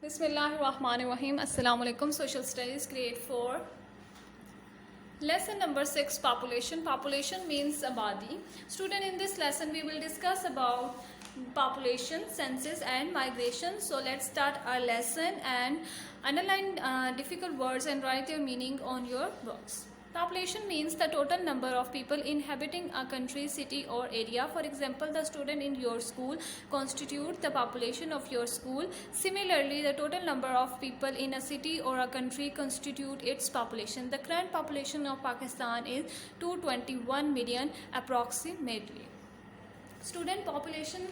Bismillahirrahmanirrahim. Assalamu alaikum. Social Studies, Grade 4. Lesson number 6, Population. Population means abadi. Student, in this lesson we will discuss about population, census and migration. So let's start our lesson and underline difficult words and write their meaning on your books. Population means the total number of people inhabiting a country, city or area. For example, the student in your school constitute the population of your school. Similarly, the total number of people in a city or a country constitute its population. The current population of Pakistan is 221 million approximately. Student, population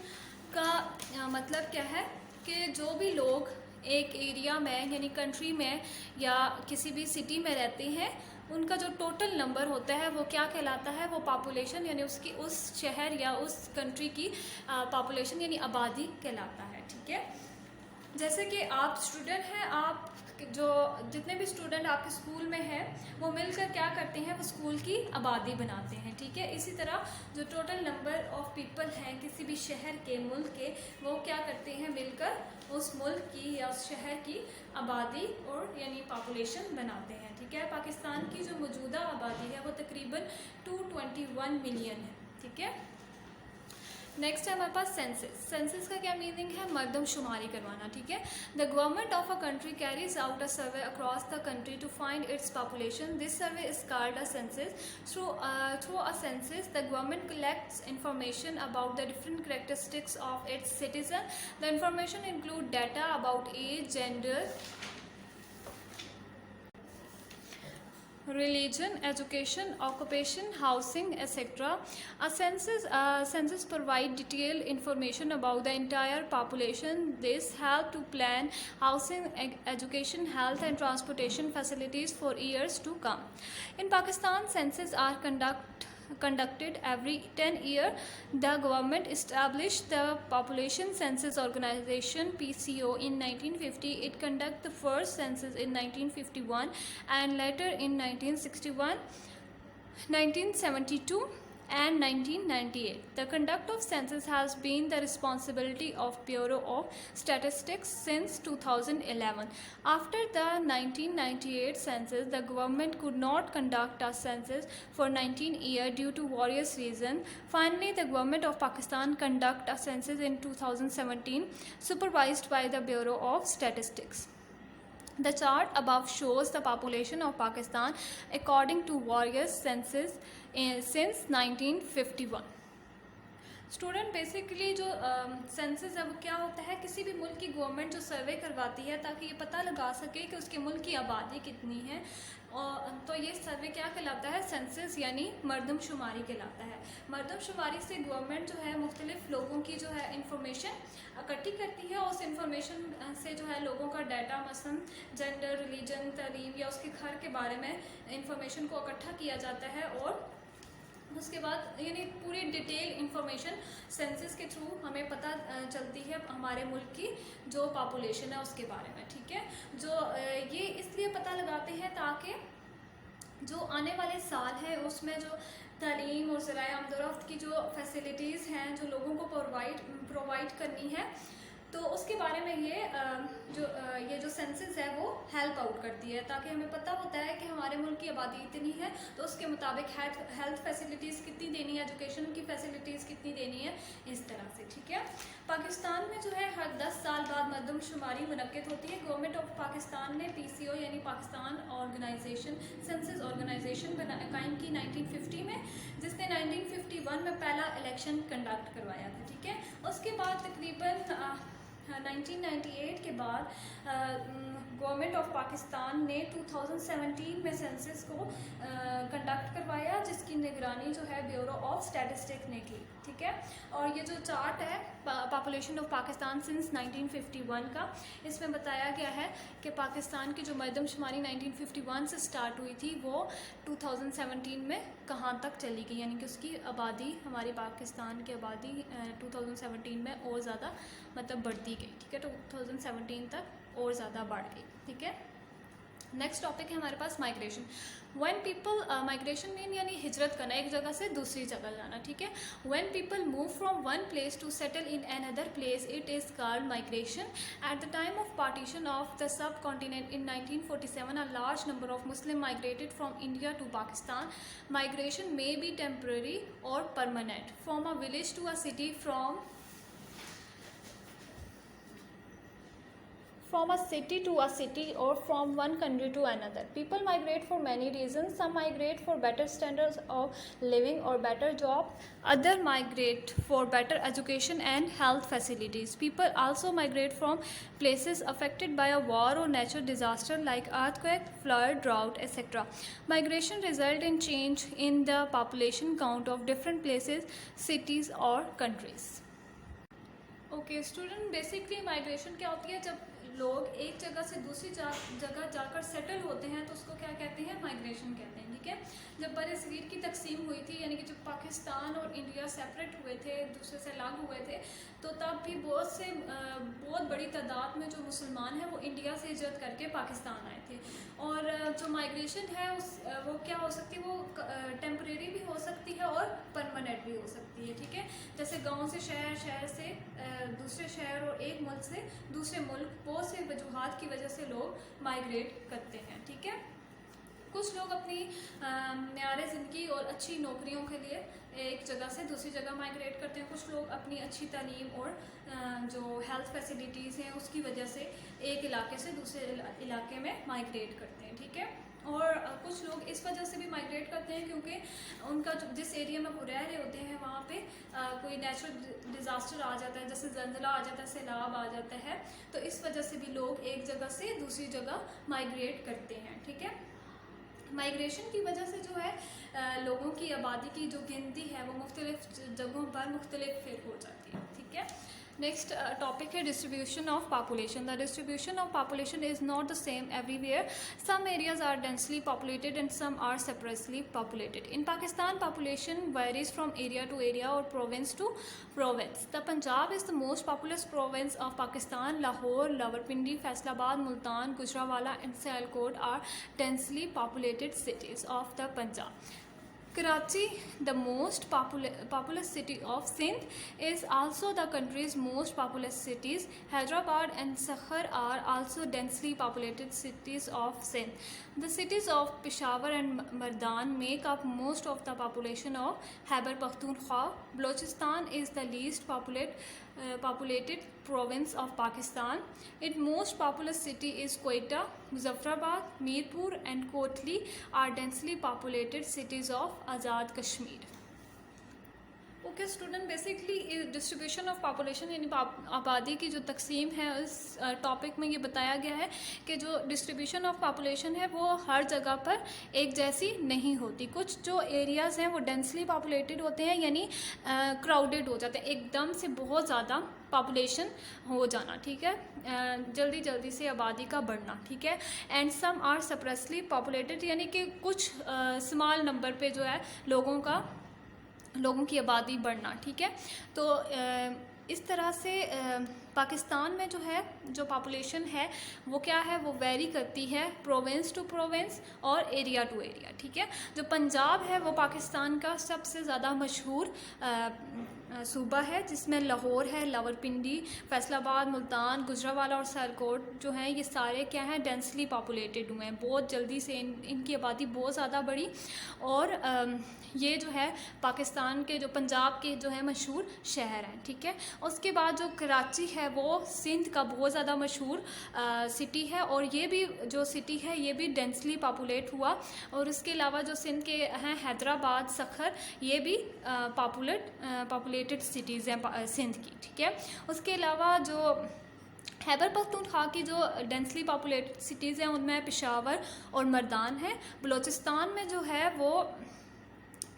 का मतलब क्या है कि जो भी लोग एक area में यानी कंट्री में या किसी भी सिटी में रहते हैं उनका जो टोटल नंबर होता है वो क्या कहलाता है, वो पॉपुलेशन यानी उसकी उस शहर या उस कंट्री की पॉपुलेशन यानी आबादी कहलाता है। ठीक है, जैसे कि आप स्टूडेंट हैं, आप जो जितने भी स्टूडेंट आपके स्कूल में हैं वो मिलकर क्या करते हैं, वो स्कूल की आबादी बनाते हैं। ठीक है, इसी तरह जो टोटल नंबर ऑफ पीपल हैं किसी भी शहर के, मुल्क के, वो क्या करते हैं, मिलकर उस मुल्क की या उस शहर की आबादी और यानी पॉपुलेशन बनाते हैं। ठीक है, पाकिस्तान की जो मौजूदा आबादी है वो तकरीबन 221 मिलियन है। ठीक है, नेक्स्ट है हमारे पास सेंसस। सेंसस का क्या मीनिंग है, मरदमशुमारी करवाना। ठीक है, the government of a country carries out a survey across the country to find its population. This survey is called a census. Through a census the government collects information about the different characteristics of its citizen. The information include data about age, gender, religion, education, occupation, housing, etc. A census provide detailed information about the entire population. This help to plan housing, education, health and transportation facilities for years to come. In Pakistan, census are conducted every 10 years. The government established the Population Census Organization (PCO) in 1950. It conducted the first census in 1951 and later in 1961, 1972 and 1998. The conduct of census has been the responsibility of Bureau of Statistics since 2011. After the 1998 census, the government could not conduct a census for 19 years due to various reasons. Finally, the government of Pakistan conducted a census in 2017, supervised by the Bureau of Statistics. The chart above shows the population of Pakistan according to various census since 1951. Student, basically जो census है वो क्या होता है, किसी भी मुल्क की गवर्नमेंट जो सर्वे करवाती है ताकि ये पता लगा सके कि उसके मुल्क की आबादी कितनी है। और तो ये सर्वे क्या कहलाता है, सेंसस यानी मरदमशुमारी कहलाता है। मरदमशुमारी से गवर्नमेंट जो है मुख्तलिफ लोगों की जो है इंफॉर्मेशन इकट्ठी करती है और उस इंफॉर्मेशन से जो है लोगों का डाटा, मसलन जेंडर, रिलीजन, तालीम या उसके घर के बारे में इंफॉर्मेशन को इकट्ठा किया जाता है और उसके बाद यानी पूरी डिटेल इंफॉर्मेशन सेंसस के थ्रू हमें पता चलती है हमारे मुल्क की जो पॉपुलेशन है उसके बारे में। ठीक है, जो ये इसलिए पता लगाते हैं ताकि जो आने वाले साल है उसमें जो तालीम और ज़राए आमदोरफ्त की जो फैसिलिटीज़ हैं जो लोगों को प्रोवाइड करनी है, तो उसके बारे में ये जो सेंसस है वो हेल्प आउट करती है ताकि हमें पता होता है कि हमारे मुल्क की आबादी इतनी है तो उसके मुताबिक हेल्थ फैसिलिटीज़ कितनी देनी है, एजुकेशन की फैसिलिटीज़ कितनी देनी है, इस तरह से। ठीक है, पाकिस्तान में जो है हर 10 साल बाद मरदमशुमारी मुनक्किद होती है। गवर्नमेंट ऑफ पाकिस्तान ने PCO यानी पाकिस्तान ऑर्गेनाइजेशन, सेंसस ऑर्गेनाइजेशन कायम की 1950 में, जिसने 1951 में पहला इलेक्शन कंडक्ट करवाया था। ठीक है, उसके बाद तकरीबन 1998 के बाद गवर्नमेंट ऑफ पाकिस्तान ने 2017 में सेंसस को कंडक्ट करवाया जिसकी निगरानी जो है ब्यूरो ऑफ स्टैटिस्टिक्स ने की। ठीक है, और ये जो चार्ट है पॉपुलेशन ऑफ पाकिस्तान सिंस 1951 का, इसमें बताया गया है कि पाकिस्तान की जो मरदमशुमारी 1951 से स्टार्ट हुई थी वो 2017 में कहाँ तक चली गई, यानी कि उसकी आबादी, हमारी पाकिस्तान की आबादी 2017 में और ज़्यादा मतलब बढ़ती गई। ठीक है, 2017 तक और ज़्यादा बढ़ गई। ठीक है, नेक्स्ट टॉपिक है हमारे पास migration. When people, migration mean यानी हिजरत करना, एक जगह से दूसरी जगह जाना, ठीक है। When people move from one place to settle in another place, it is called migration. At the time of partition of the subcontinent in 1947, a large number of Muslims migrated from India to Pakistan. Migration may be temporary or permanent. From a village to a city, from a city to a city, or from one country to another. People migrate for many reasons. Some migrate for better standards of living or better job. Others migrate for better education and health facilities. People also migrate from places affected by a war or natural disaster like earthquake, flood, drought, etc. Migration result in change in the population count of different places, cities or countries. Okay student, basically migration क्या होती है? जब लोग एक जगह से दूसरी जगह जाकर सेटल होते हैं तो उसको क्या कहते हैं? माइग्रेशन कहते हैं, ठीक है। जब बड़े सगीर की तकसीम हुई थी, यानी कि जब पाकिस्तान और इंडिया सेपरेट हुए थे, एक दूसरे से अलग हुए थे, तो तब भी बहुत बड़ी तादाद में जो मुसलमान हैं वो इंडिया से हिजरत करके पाकिस्तान आए थे। और जो माइग्रेशन है वो क्या हो सकती है? वो टेम्परेरी भी हो सकती है और परमानेंट भी हो सकती है, ठीक है। जैसे गांव से शहर, शहर से दूसरे शहर और एक मुल्क से दूसरे मुल्क, बहुत से वजूहात की वजह से लोग माइग्रेट करते हैं, ठीक है। कुछ लोग अपनी म्यार ज़िंदगी और अच्छी नौकरियों के लिए एक जगह से दूसरी जगह माइग्रेट करते हैं। कुछ लोग अपनी अच्छी तालीम और जो हेल्थ फैसिलिटीज़ हैं उसकी वजह से एक इलाके से दूसरे इलाके में माइग्रेट करते हैं, ठीक है। और कुछ लोग इस वजह से भी माइग्रेट करते हैं क्योंकि उनका जिस एरिया में वो रह रहे होते हैं वहाँ पे कोई नेचुरल डिज़ास्टर आ जाता है, जैसे ज़लज़ला आ जाता है, सैलाब आ जाता है, तो इस वजह से भी लोग एक जगह से दूसरी जगह माइग्रेट करते हैं, ठीक है। माइग्रेशन की वजह से जो है लोगों की आबादी की जो गिनती है वो मुख्तलिफ जगहों पर मुख्तलिफ फिर हो जाती है, ठीक है। नेक्स्ट टॉपिक है distribution of population. The distribution of population is not the same everywhere. Some areas are densely populated and some are separately populated. In Pakistan, population varies from area to area or province to province. The Punjab is the most populous province of Pakistan. Lahore, Rawalpindi, Faisalabad, Multan, Gujranwala and Sialkot are densely populated cities of the Punjab. Karachi, the most populous city of Sindh, is also the country's most populous cities. Hyderabad and Sakhar are also densely populated cities of Sindh. The cities of Peshawar and Mardan make up most of the population of Khyber Pakhtunkhwa. Balochistan is the least populated province of Pakistan. Its most populous city is Quetta. Muzaffarabad, Mirpur and Kotli are densely populated cities of Azad Kashmir. Okay student, basically distribution of population यानी आबादी की जो तकसीम है उस topic में ये बताया गया है कि जो डिस्ट्रीब्यूशन ऑफ पॉपुलेशन है वो हर जगह पर एक जैसी नहीं होती। कुछ जो एरियाज़ हैं वो डेंसली पॉपुलेटेड होते हैं, यानी क्राउडेड हो जाते हैं, एकदम से बहुत ज़्यादा पॉपुलेशन हो जाना, ठीक है, जल्दी जल्दी से आबादी का बढ़ना, ठीक है। एंड सम आर सप्रेसली पॉपुलेटेड, यानी कि कुछ स्मॉल नंबर पे जो है लोगों की आबादी बढ़ना, ठीक है। तो इस तरह से पाकिस्तान में जो है जो पॉपुलेशन है वो क्या है, वो वेरी करती है प्रोविंस टू प्रोविंस और एरिया टू एरिया, ठीक है। जो पंजाब है वो पाकिस्तान का सबसे ज़्यादा मशहूर सूबा है, जिसमें लाहौर है, रावलपिंडी, फैसलाबाद, मुल्तान, गुजरांवाला और सियालकोट जो हैं ये सारे क्या हैं, डेंसली पॉपुलेटेड हुए हैं। बहुत जल्दी से इनकी आबादी बहुत ज़्यादा बढ़ी और ये जो है पाकिस्तान के जो पंजाब के जो है मशहूर शहर हैं, ठीक है। उसके बाद जो कराची है वो सिंध का बहुत ज़्यादा मशहूर सिटी है और ये भी जो सिटी है ये भी डेंसली पॉपुलेट हुआ। और उसके अलावा जो सिंध के हैं हैदराबाद, सखर, ये भी पॉपुलेटेड सिटीज़ हैं सिंध की, ठीक है। उसके अलावा जो खैबर पख्तूनख्वा की जो डेंसली पॉपुलेटेड सिटीज़ हैं उनमें पेशावर और मर्दान है। बलूचिस्तान में जो है वो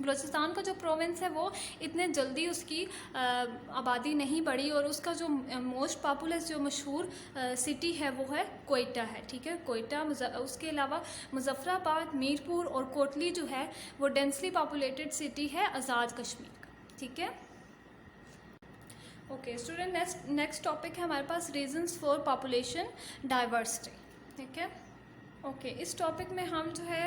बलूचिस्तान का जो प्रोविंस है वो इतने जल्दी उसकी आबादी नहीं बढ़ी और उसका जो मोस्ट पॉपुलस जो मशहूर सिटी है वो है कोयटा है, ठीक है, कोयटा। उसके अलावा मुजफ्फराबाद, मीरपुर और कोटली जो है वो डेंसली पॉपुलेटेड सिटी है आज़ाद कश्मीर का, ठीक है। ओके स्टूडेंट, नेक्स्ट टॉपिक है हमारे पास रीजंस फॉर पॉपुलेशन डाइवर्सिटी, ठीक है। ओके इस टॉपिक में हम जो है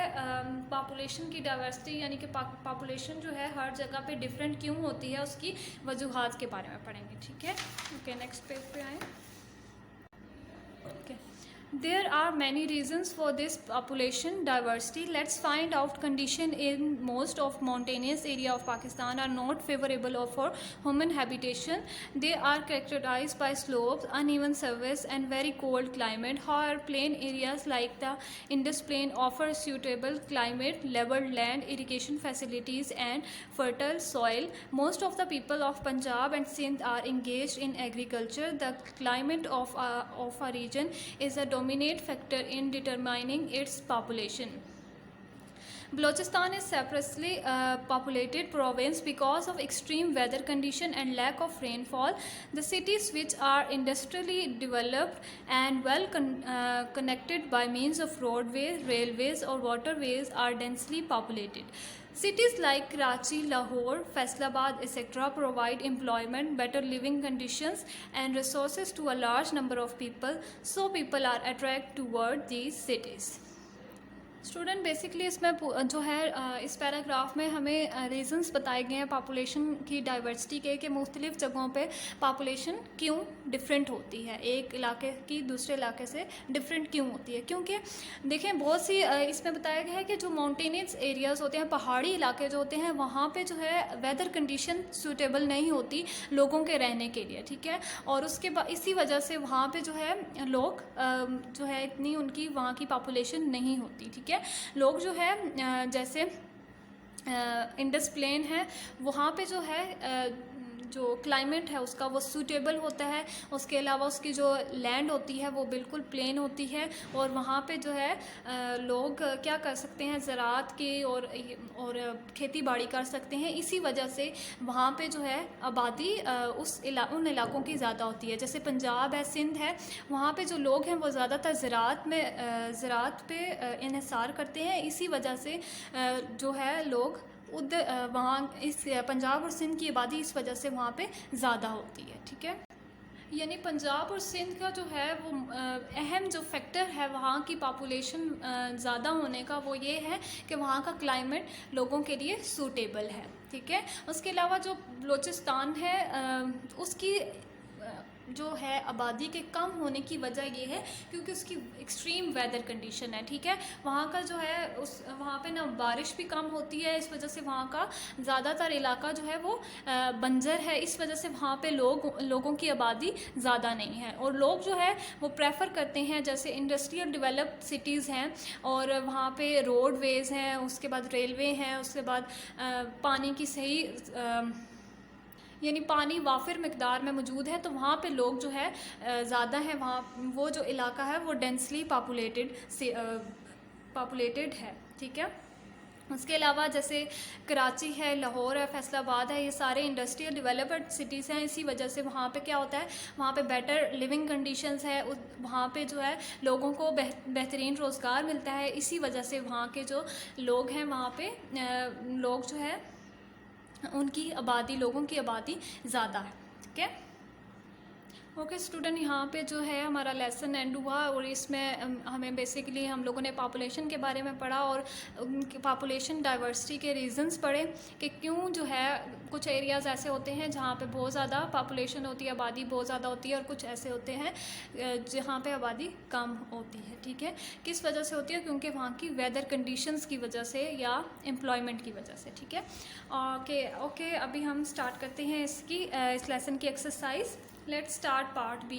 पॉपुलेशन की डाइवर्सिटी यानी कि पॉपुलेशन जो है हर जगह पे डिफरेंट क्यों होती है उसकी वजूहात के बारे में पढ़ेंगे, ठीक है। ओके नेक्स्ट पेज पे आए। Okay There are many reasons for this population diversity. Let's find out. Condition in most of mountainous area of Pakistan are not favorable for human habitation. They are characterized by slopes, uneven surface and very cold climate. However, plain areas like the Indus Plain offer suitable climate, level land, irrigation facilities and fertile soil. Most of the people of Punjab and Sindh are engaged in agriculture. The climate of a region is a dominant factor in determining its population. Balochistan is sparsely populated province because of extreme weather condition and lack of rainfall. The cities, which are industrially developed and well connected by means of roadways, railways or waterways, are densely populated. Cities like Karachi, Lahore, Faisalabad, etc. provide employment, better living conditions and resources to a large number of people, so people are attracted toward these cities. Student basically इसमें जो है इस paragraph में हमें reasons बताए गए हैं population की डाइवर्सिटी के कि मुख्तलिफ़ जगहों पे पॉपुलेशन क्यों डिफरेंट होती है, एक इलाके की दूसरे इलाके से डिफरेंट क्यों होती है। क्योंकि देखें बहुत सी इसमें बताया गया है कि जो माउंटेनियस एरियाज़ होते हैं, पहाड़ी इलाके जो होते हैं, वहाँ पे जो है वेदर कंडीशन सूटेबल नहीं होती लोगों के रहने के लिए, ठीक है। और उसके बाद इसी वजह से वहाँ पे जो है लोग जो है इतनी उनकी वहाँ की पॉपुलेशन नहीं होती, ठीक है। लोग जो है जैसे इंडस प्लेन है वहाँ पे जो है जो क्लाइमेट है उसका वो सूटेबल होता है। उसके अलावा उसकी जो लैंड होती है वो बिल्कुल प्लेन होती है और वहाँ पे जो है लोग क्या कर सकते हैं, ज़राअत की और खेती बाड़ी कर सकते हैं। इसी वजह से वहाँ पे जो है आबादी उन इलाकों की ज़्यादा होती है। जैसे पंजाब है, सिंध है, वहाँ पे जो लोग हैं वो ज़्यादातर ज़राअत पे इन्हिसार करते हैं। इसी वजह से जो है लोग वहाँ इस पंजाब और सिंध की आबादी इस वजह से वहाँ पे ज़्यादा होती है, ठीक है। यानी पंजाब और सिंध का जो है वो अहम जो फैक्टर है वहाँ की पॉपुलेशन ज़्यादा होने का वो ये है कि वहाँ का क्लाइमेट लोगों के लिए सूटेबल है, ठीक है। उसके अलावा जो बलूचिस्तान है उसकी जो है आबादी के कम होने की वजह ये है क्योंकि उसकी एक्सट्रीम वेदर कंडीशन है, ठीक है। वहाँ का जो है वहाँ पे ना बारिश भी कम होती है, इस वजह से वहाँ का ज़्यादातर इलाका जो है वो बंजर है। इस वजह से वहाँ पे लोगों की आबादी ज़्यादा नहीं है और लोग जो है वो प्रेफर करते हैं जैसे इंडस्ट्रियल डेवलप्ड सिटीज़ हैं और वहाँ पे रोडवेज़ हैं, उसके बाद रेलवे हैं, उसके बाद पानी की सही यानी पानी वाफिर मिकदार में मौजूद है, तो वहाँ पे लोग जो है ज़्यादा हैं। वहाँ वो जो इलाका है वो डेंसली पॉपुलेटेड है, ठीक है। उसके अलावा जैसे कराची है, लाहौर है, फैसलाबाद है, ये सारे इंडस्ट्रियल डेवलप्ड सिटीज़ हैं। इसी वजह से वहाँ पे क्या होता है, वहाँ पे बेटर लिविंग कंडीशंस है, वहाँ पे जो है लोगों को बेहतरीन रोज़गार मिलता है। इसी वजह से वहाँ के जो लोग हैं वहाँ पे लोग जो है उनकी आबादी लोगों की आबादी ज़्यादा है, ठीक है। ओके स्टूडेंट, यहाँ पे जो है हमारा लेसन एंड हुआ और इसमें हमें बेसिकली हम लोगों ने पॉपुलेशन के बारे में पढ़ा और पॉपुलेशन डाइवर्सिटी के रीज़न्स पढ़े कि क्यों जो है कुछ एरियाज़ ऐसे होते हैं जहाँ पे बहुत ज़्यादा पॉपुलेशन होती है, आबादी बहुत ज़्यादा होती है और कुछ ऐसे होते हैं जहाँ पे आबादी कम होती है, ठीक है। किस वजह से होती है? क्योंकि वहाँ की वेदर कंडीशंस की वजह से या एम्प्लॉयमेंट की वजह से, ठीक है। ओके अभी हम स्टार्ट करते हैं इस लेसन की exercise. Let's start part B.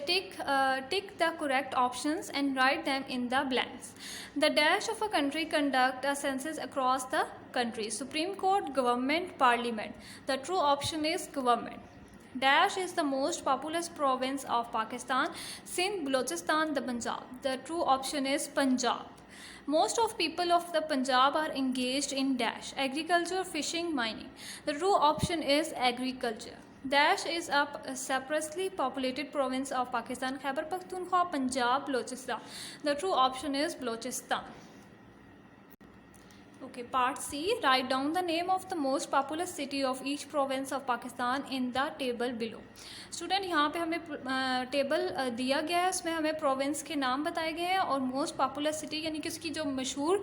Tick the correct options and write them in the blanks. The dash of a country conduct a census across the country. Supreme Court, government, parliament. The true option is government. Dash is the most populous province of Pakistan. Sindh, Balochistan, the Punjab. The true option is Punjab. Most of people of the Punjab are engaged in dash, agriculture, fishing, mining. The true option is agriculture. Dash is a sparsely populated province of Pakistan. Khyber Pakhtunkhwa, Punjab, Balochistan. The true option is Balochistan. Okay, part C. Write down the name of the most populous city of each province of Pakistan in the table below. Student यहाँ पे हमें table दिया गया है, उसमें हमें province के नाम बताए गए हैं और मोस्ट पॉपुलर सिटी यानी कि उसकी जो मशहूर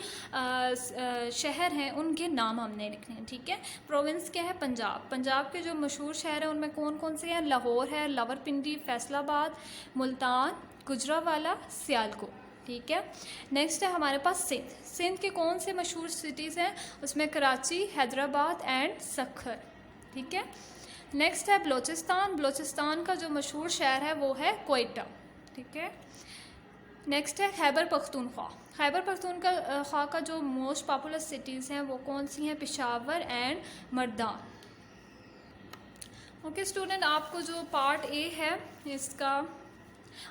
शहर हैं उनके नाम हमने लिखने हैं, ठीक है। प्रोविंस क्या है? पंजाब। पंजाब के जो मशहूर शहर हैं उनमें कौन कौन से हैं? लाहौर है, लावरपिंडी, फैसलाबाद, मुल्तान, गुजरावाला, सियालकोट, ठीक है। नेक्स्ट है हमारे पास सिंध। सिंध के कौन से मशहूर सिटीज़ हैं? उसमें कराची, हैदराबाद एंड सखर, ठीक है। नेक्स्ट है बलोचिस्तान। बलोचिस्तान का जो मशहूर शहर है वो है कोयटा, ठीक है। नेक्स्ट है खैबर पख्तूनख्वा। खैबर पख्तूनख्वा का जो मोस्ट पॉपुलर सिटीज़ हैं वो कौन सी हैं? Peshawar and Mardan. Okay student, आपको जो पार्ट ए है इसका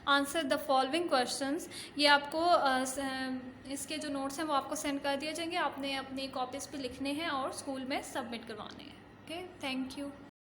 आंसर द फॉलोइंग क्वेश्चंस, ये आपको इसके जो नोट्स हैं वो आपको सेंड कर दिए जाएंगे। आपने अपनी कॉपीज़ पे लिखने हैं और स्कूल में सबमिट करवाने हैं। Okay, thank you.